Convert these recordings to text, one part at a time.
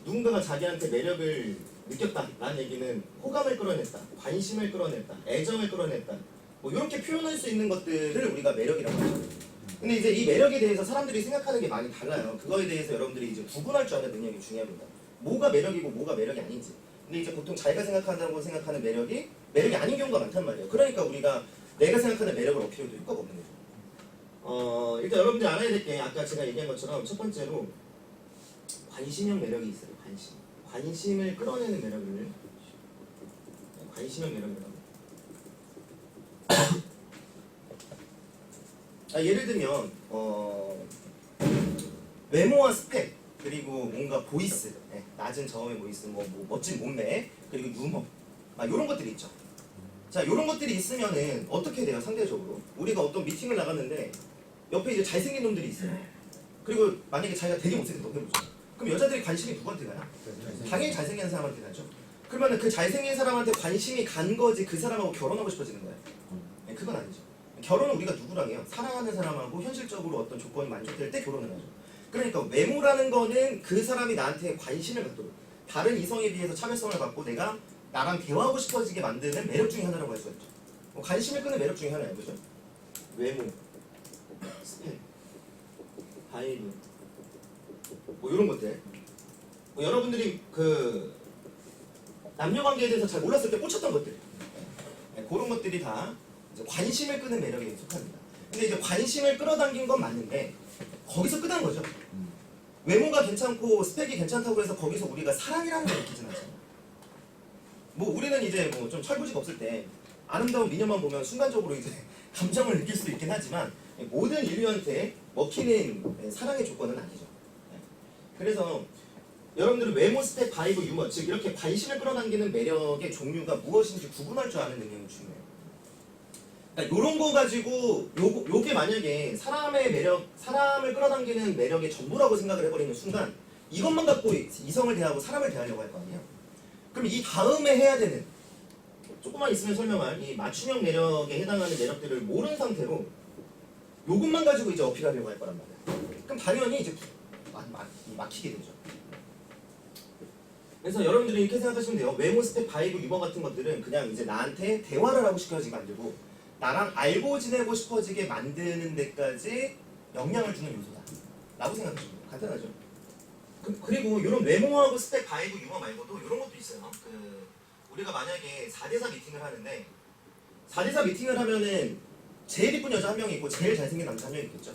누군가가 자기한테 매력을 느꼈다라는 얘기는 호감을 끌어냈다, 관심을 끌어냈다, 애정을 끌어냈다, 뭐 이렇게 표현할 수 있는 것들을 우리가 매력이라고 하죠. 근데 이제 이 매력에 대해서 사람들이 생각하는 게 많이 달라요. 그거에 대해서 여러분들이 이제 구분할 줄 아는 능력이 중요합니다. 뭐가 매력이고 뭐가 매력이 아닌지. 근데 이제 보통 자기가 생각한다고 생각하는 매력이 아닌 경우가 많단 말이에요. 그러니까 우리가 내가 생각하는 매력을 어필해도 효과가 없는 거죠. 일단 여러분들이 알아야 될 게 아까 제가 얘기한 것처럼 첫 번째로 관심형 매력이 있어요. 관심을 끌어내는 매력을 관심형 매력이라고. 예를 들면 외모와 스펙 그리고 뭔가 보이스, 낮은 저음의 보이스, 뭐 멋진 몸매 그리고 유머, 이런 것들이 있죠. 자, 이런 것들이 있으면은 어떻게 돼요? 상대적으로 우리가 어떤 미팅을 나갔는데 옆에 이제 잘생긴 놈들이 있어요. 그리고 만약에 자기가 되게 못생겼다고 해보죠. 그럼 여자들이 관심이 누구한테 가요? 당연히 잘생긴 사람한테 가죠. 그러면 그 잘생긴 사람한테 관심이 간 거지 그 사람하고 결혼하고 싶어지는 거예요? 그건 아니죠. 결혼은 우리가 누구랑 해요? 사랑하는 사람하고 현실적으로 어떤 조건이 만족될 때 결혼을 하죠. 그러니까 외모라는 거는 그 사람이 나한테 관심을 갖도록 다른 이성에 비해서 차별성을 갖고 내가 나랑 대화하고 싶어지게 만드는 매력 중에 하나라고 할 수 있죠. 관심을 끄는 매력 중에 하나예요. 그죠? 외모, 스펙, 바이브 뭐 이런 것들. 여러분들이 그 남녀관계에 대해서 잘 몰랐을 때 꽂혔던 것들, 그런 것들이 다 이제 관심을 끄는 매력에 속합니다. 근데 이제 관심을 끌어당긴 건 맞는데 거기서 끝난 거죠. 외모가 괜찮고 스펙이 괜찮다고 해서 거기서 우리가 사랑이라는 걸 느끼진 않잖아요. 뭐 우리는 이제 뭐 좀 철부지가 없을 때 아름다운 미녀만 보면 순간적으로 이제 감정을 느낄 수도 있긴 하지만 모든 인류한테 먹히는 사랑의 조건은 아니죠. 그래서 여러분들은 외모, 스펙, 바이브, 유머, 즉 이렇게 관심을 끌어당기는 매력의 종류가 무엇인지 구분할 줄 아는 능력이 중요해요. 그러니까 요런 거 가지고 요게 만약에 사람의 매력, 사람을 끌어당기는 매력의 전부라고 생각을 해버리는 순간 이것만 갖고 이성을 대하고 사람을 대하려고 할 거 아니에요. 그럼 이 다음에 해야 되는 조금만 있으면 설명할 이 맞춤형 매력에 해당하는 매력들을 모르는 상태로 요것만 가지고 이제 어필하려고 할 거란 말이에요. 그럼 당연히 이제 막히게 되죠. 그래서 여러분들이 이렇게 생각하시면 돼요. 외모, 스펙, 바이브, 유머 같은 것들은 그냥 이제 나한테 대화를 하고 싶어지게 만들고 나랑 알고 지내고 싶어지게 만드는 데까지 영향을 주는 요소다 라고 생각하시면 돼요. 간단하죠. 그리고 이런 외모하고 스펙, 바이브, 유머 말고도 이런 것도 있어요. 우리가 만약에 4대4 미팅을 하는데 4대4 미팅을 하면은 제일 이쁜 여자 한 명이 있고 제일 잘생긴 남자 한 명이 있겠죠.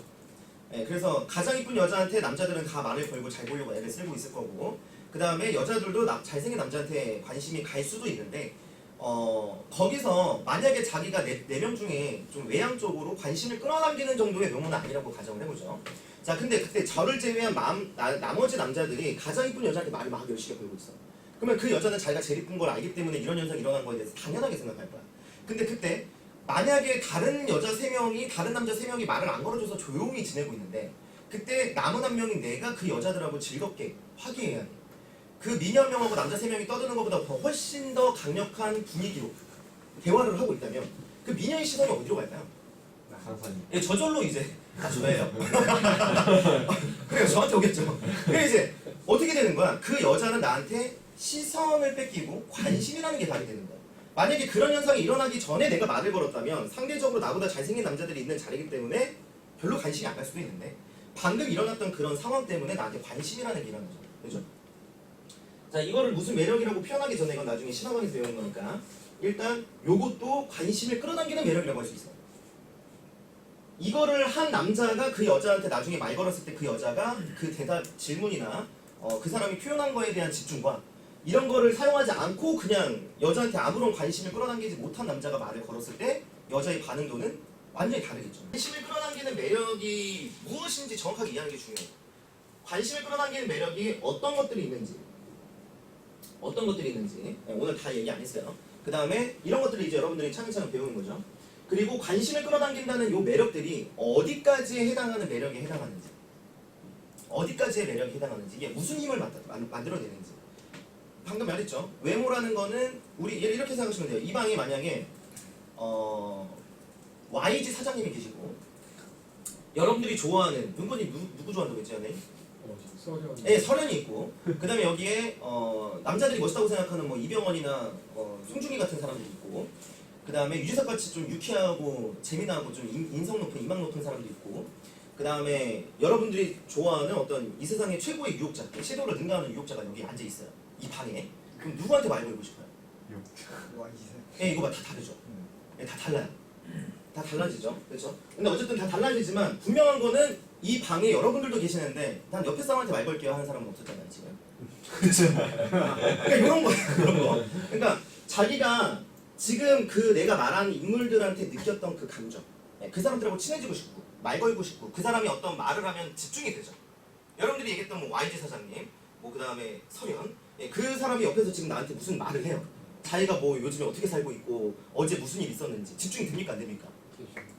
그래서 가장 이쁜 여자한테 남자들은 다 말을 걸고 잘 보려고 애를 쓰고 있을 거고 그 다음에 여자들도 잘생긴 남자한테 관심이 갈 수도 있는데 거기서 만약에 자기가 4명 중에 좀 외향적으로 관심을 끌어당기는 정도의 외모는 아니라고 가정을 해보죠. 자, 근데 그때 저를 제외한 나머지 남자들이 가장 이쁜 여자한테 말을 막 열심히 걸고 있어. 그러면 그 여자는 자기가 제일 이쁜 걸 알기 때문에 이런 현상이 일어난 거에 대해서 당연하게 생각할 거야. 근데 그때 만약에 다른 여자 3명이 다른 남자 3명이 말을 안 걸어줘서 조용히 지내고 있는데 그때 남은 한 명인 내가 그 여자들하고 즐겁게 화기애애하게 그 미녀 한 명하고 남자 3명이 떠드는 것보다 훨씬 더 강력한 분위기로 대화를 하고 있다면 그 미녀의 시선이 어디로 갈까요? 저절로 이제 다 저예요. 그래요, 저한테 오겠죠. 그래 이제 어떻게 되는 거야? 그 여자는 나한테 시선을 뺏기고 관심이라는 게 다르게 되는 거야. 만약에 그런 현상이 일어나기 전에 내가 말을 걸었다면 상대적으로 나보다 잘생긴 남자들이 있는 자리이기 때문에 별로 관심이 안 갈 수도 있는데 방금 일어났던 그런 상황 때문에 나한테 관심이라는 게 일어나죠. 그죠? 자, 이거를 무슨 매력이라고 표현하기 전에 이건 나중에 심화반에서 배우는 거니까 일단 요것도 관심을 끌어당기는 매력이라고 할 수 있어요. 이거를 한 남자가 그 여자한테 나중에 말 걸었을 때 그 여자가 그 대답 질문이나 그 사람이 표현한 거에 대한 집중과 이런 거를 사용하지 않고 그냥 여자한테 아무런 관심을 끌어당기지 못한 남자가 말을 걸었을 때 여자의 반응도는 완전히 다르겠죠. 관심을 끌어당기는 매력이 무엇인지 정확하게 이해하는 게 중요해요. 관심을 끌어당기는 매력이 어떤 것들이 있는지 오늘 다 얘기 안 했어요. 그 다음에 이런 것들을 이제 여러분들이 차근차근 배우는 거죠. 그리고 관심을 끌어당긴다는 요 매력들이 어디까지에 해당하는 매력에 해당하는지 어디까지의 매력에 해당하는지 이게 무슨 힘을 만들어내는지 방금 말했죠. 외모라는 거는 우리 이렇게 생각하시면 돼요. 이 방에 만약에 YG 사장님이 계시고 여러분들이 좋아하는 은건이 누구 좋아한다고 했지? 연예인? 예, 설현이 있고 그다음에 여기에 남자들이 멋있다고 생각하는 뭐 이병헌이나 송중기 같은 사람도 있고 그다음에 유재석 같이 좀 유쾌하고 재미나고 좀 인성 높은 이망 높은 사람도 있고 그다음에 여러분들이 좋아하는 어떤 이 세상의 최고의 유혹자, 시도를 능가하는 유혹자가 여기 앉아 있어요. 이 방에. 그럼 누구한테 말 걸고 싶어요? 예, 이거 봐, 다 다르죠. 예, 다 달라요. 다 달라지죠. 그렇죠? 근데 어쨌든 다 달라지지만 분명한 거는 이 방에 여러분들도 계시는데 난 옆에 사람한테 말 걸게요 하는 사람은 없었잖아요, 지금. 그렇죠? 그러니까 이런 거예요, 그런 거. 그러니까 자기가 지금 그 내가 말하는 인물들한테 느꼈던 그 감정, 그 사람들하고 친해지고 싶고 말 걸고 싶고 그 사람이 어떤 말을 하면 집중이 되죠. 여러분들이 얘기했던 뭐 YG 사장님, 뭐 그 다음에 설현, 그 사람이 옆에서 지금 나한테 무슨 말을 해요. 자기가 뭐 요즘에 어떻게 살고 있고 어제 무슨 일 있었는지 집중이 됩니까 안 됩니까?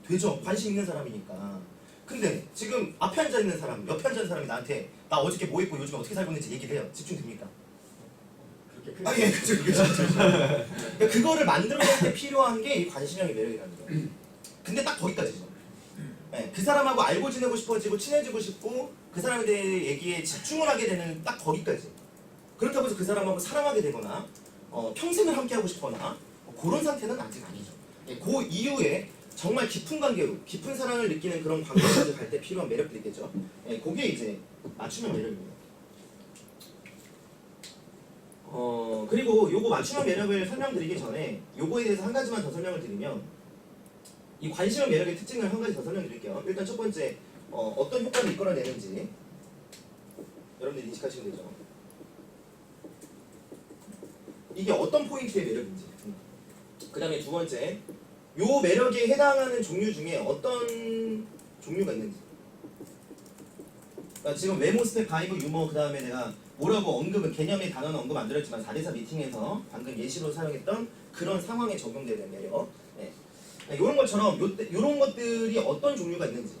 되죠. 관심 있는 사람이니까. 근데 지금 앞에 앉아 있는 사람, 옆에 앉아 있는 사람이 나한테 나 어저께 뭐 했고 요즘에 어떻게 살고 있는지 얘기를 해요. 집중됩니까? 예, 그죠. 그러니까 그거를 만들어낼 때 필요한 게 이 관심형의 매력이라는 거예요. 근데 딱 거기까지죠. 예, 그 사람하고 알고 지내고 싶어지고 친해지고 싶고 그 사람에 대해 얘기에 집중을 하게 되는 딱 거기까지. 그렇다고 해서 그 사람하고 사랑하게 되거나 평생을 함께하고 싶거나 그런 상태는 아직 아니죠. 예, 그 이후에 정말 깊은 관계로 깊은 사랑을 느끼는 그런 관계까지 갈 때 필요한 매력들이 있겠죠. 예, 그게 이제 맞춤형 매력입니다. 그리고 요거 맞춤형 매력을 설명드리기 전에 요거에 대해서 한 가지만 더 설명을 드리면 이 관심형 매력의 특징을 한 가지 더 설명드릴게요. 일단 첫 번째 어떤 효과를 이끌어내는지 여러분들이 인식하시면 되죠. 이게 어떤 포인트의 매력인지. 그 다음에 두 번째 요 매력에 해당하는 종류 중에 어떤 종류가 있는지. 그러니까 지금 외모, 스펙, 바이브, 유머 그 다음에 내가 뭐라고 언급은 개념의 단어는 언급 안 드렸지만 4대4 미팅에서 방금 예시로 사용했던 그런 상황에 적용되는 매력. 네. 이런 것처럼 요런 것들이 어떤 종류가 있는지.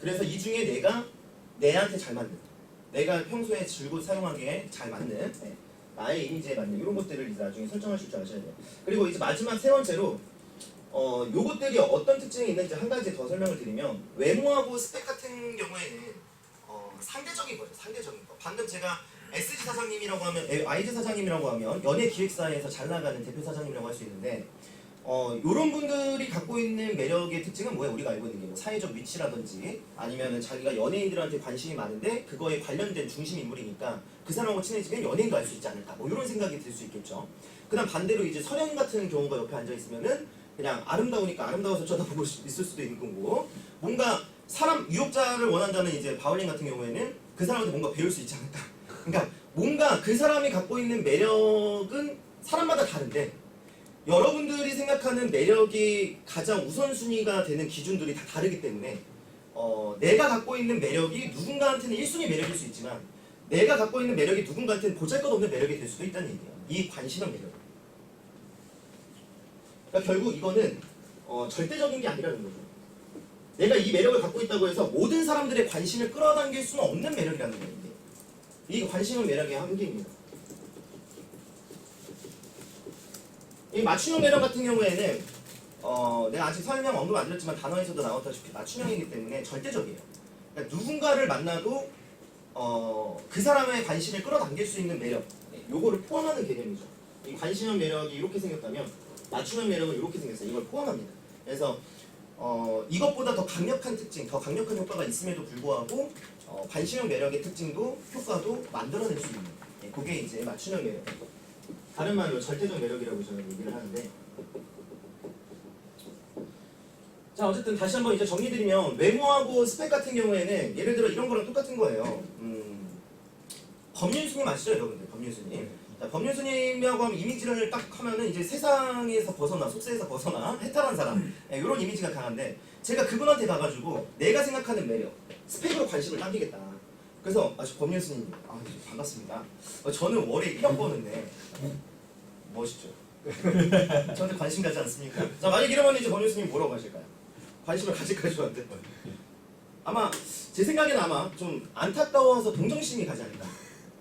그래서 이 중에 내가 내한테 잘 맞는, 내가 평소에 줄곧 사용하기에 잘 맞는, 나의 이미지에 맞는 이런 것들을 이제 나중에 설정하실 줄 아셔야 돼요. 그리고 이제 마지막 세 번째로 요것들이 어떤 특징이 있는지 한 가지 더 설명을 드리면 외모하고 스펙 같은 경우에는 상대적인 거죠. 상대적인 거. 방금 제가 SG 사장님이라고 하면 YG 사장님이라고 하면 연예 기획사에서 잘 나가는 대표 사장님이라고 할 수 있는데 요런 분들이 갖고 있는 매력의 특징은 뭐예요? 우리가 알고 있는 게 뭐 사회적 위치라든지 아니면은 자기가 연예인들한테 관심이 많은데 그거에 관련된 중심 인물이니까 그 사람하고 친해지면 연예인도 할 수 있지 않을까 뭐 이런 생각이 들 수 있겠죠. 그다음 반대로 이제 설현 같은 경우가 옆에 앉아 있으면은 그냥 아름다우니까 아름다워서 쳐다보고 있을 수도 있는 거고 뭔가 사람 유혹자를 원한다는 이제 바울린 같은 경우에는 그 사람한테 뭔가 배울 수 있지 않을까. 그러니까 뭔가 그 사람이 갖고 있는 매력은 사람마다 다른데 여러분들이 생각하는 매력이 가장 우선순위가 되는 기준들이 다 다르기 때문에 내가 갖고 있는 매력이 누군가한테는 1순위 매력일 수 있지만 내가 갖고 있는 매력이 누군가한테는 보잘것없는 매력이 될 수도 있다는 얘기예요. 이 관심형 매력. 그러니까 결국 이거는 절대적인 게 아니라는 거죠. 내가 이 매력을 갖고 있다고 해서 모든 사람들의 관심을 끌어당길 수는 없는 매력이라는 거예요. 이게 관심형 매력의 한계입니다. 이 맞춤형 매력 같은 경우에는 내가 아직 설명 언급 안 드렸지만 단어에서도 나왔다시피 맞춤형이기 때문에 절대적이에요. 그러니까 누군가를 만나도 그 사람의 관심을 끌어당길 수 있는 매력, 요거를 포함하는 개념이죠. 이 관심형 매력이 이렇게 생겼다면 맞춤형 매력은 이렇게 생겼어요. 이걸 포함합니다. 그래서 이것보다 더 강력한 특징, 더 강력한 효과가 있음에도 불구하고 관심형 매력의 특징도 효과도 만들어낼 수 있는 그게 이제 맞춤형 매력. 다른 말로 절대적 매력이라고 저는 얘기를 하는데 자 어쨌든 다시 한번 이제 정리드리면 외모하고 스펙 같은 경우에는 예를 들어 이런 거랑 똑같은 거예요. 법륜스님 아시죠 여러분들? 법륜스님. 자, 법륜스님이라고 하면 이미지를 딱 하면은 이제 세상에서 벗어나 속세에서 벗어나 해탈한 사람 이런 이미지가 강한데 제가 그분한테 가가지고 내가 생각하는 매력 스펙으로 관심을 당기겠다. 그래서 법륜스님 반갑습니다. 저는 월에 1억 버는데 멋있죠. 저한테 관심 가지 않습니까? 자 만약 이러면 이제 법륜스님 뭐라고 하실까요? 관심을 가질까요 저한테? 아마 제 생각에는 아마 좀 안타까워서 동정심이 가지 않을까.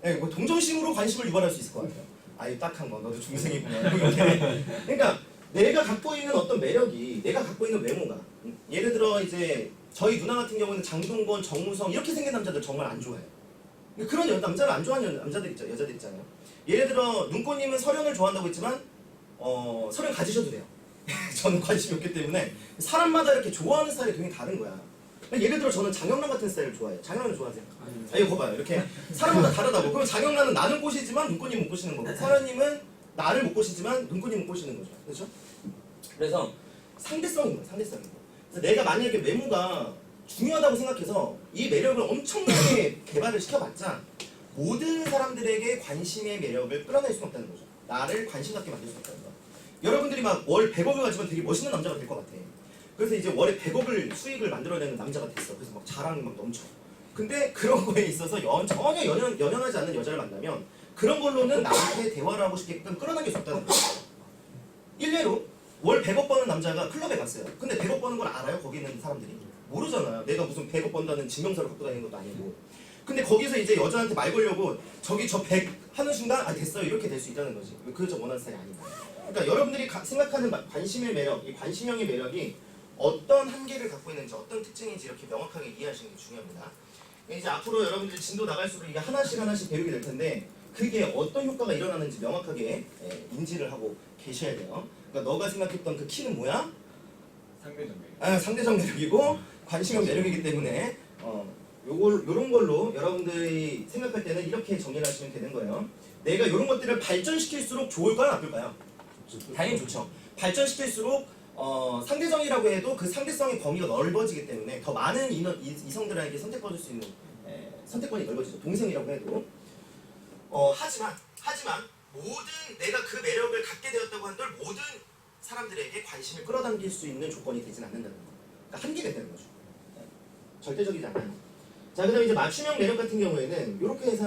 네, 뭐 동정심으로 관심을 유발할 수 있을 것 같아요. 아이 딱한 거 너도 중생이구나. 이렇게. 그러니까 내가 갖고 있는 어떤 매력이 내가 갖고 있는 외모가 예를 들어 이제 저희 누나 같은 경우는 장동건, 정우성 이렇게 생긴 남자들 정말 안 좋아해요. 그런 남자를 안 좋아하는 남자들 있죠, 여자들 있잖아요. 예를 들어 눈꽃님은 설현을 좋아한다고 했지만 설현 가지셔도 돼요. 저는 관심이 없기 때문에 사람마다 이렇게 좋아하는 스타일이 되게 다른 거야. 예를 들어 저는 장영란 같은 스타일을 좋아해요. 장영란 좋아하세요? 아, 이거 봐봐요. 이렇게 사람마다 다르다고. 그럼 장영란은 나는 꼬시지만 눈꽃님 못 꼬시는 거고, 설현님은 나를 못 꼬시지만 눈꽃님 못 꼬시는 거죠. 그렇죠? 그래서 상대성인 거예요. 상대성인 거. 그래서 내가 만약에 외모가 중요하다고 생각해서 이 매력을 엄청나게 개발을 시켜봤자 모든 사람들에게 관심의 매력을 끌어낼 수는 없다는 거죠. 나를 관심 갖게 만들 수 없다는 거. 여러분들이 막 월 100억을 가지면 되게 멋있는 남자가 될 것 같아. 그래서 이제 월에 100억을 수익을 만들어내는 남자가 됐어. 그래서 막 자랑이 막 넘쳐. 근데 그런 거에 있어서 전혀 연연하지 않는 여자를 만나면 그런 걸로는 나한테 대화를 하고 싶게끔 끌어당길 수 없다는 거죠. 일례로 월 100억 버는 남자가 클럽에 갔어요. 근데 100억 버는 걸 알아요? 거기 있는 사람들이? 모르잖아요. 내가 무슨 100억 번다는 증명서를 갖고 다니는 것도 아니고. 근데 거기서 이제 여자한테 말 걸려고 저기 저 100 하는 순간 아 됐어요 이렇게 될 수 있다는 거지. 그 여자 원하는 스타일이 아니다. 그러니까 여러분들이 생각하는 관심의 매력, 이 관심형의 매력이 어떤 한계를 갖고 있는지 어떤 특징인지 이렇게 명확하게 이해하시는 게 중요합니다. 이제 앞으로 여러분들이 진도 나갈수록 이게 하나씩 배우게 될 텐데 그게 어떤 효과가 일어나는지 명확하게 인지를 하고 계셔야 돼요. 그러니까 너가 생각했던 그 키는 뭐야? 상대적 매력. 아, 상대적 매력이고 관심형 매력이기 때문에 요런 걸로 여러분들이 생각할 때는 이렇게 정리를 하시면 되는 거예요. 내가 이런 것들을 발전시킬수록 좋을까요? 나쁠까요? 당연히 좋죠. 발전시킬수록 상대성이라고 해도 그 상대성의 범위가 넓어지기 때문에 더 많은 이성들에게 선택받을 수 있는 선택권이 넓어지죠. 동생이라고 해도. 하지만 모든 내가 그 매력을 갖게 되었다고 한들 모든 사람들에게 관심을 끌어당길 수 있는 조건이 되진 않는다는 거. 그러니까 한계가 있다는 거죠. 절대적이지 않아요. 자, 그다음에 이제 맞춤형 매력 같은 경우에는 이렇게 해서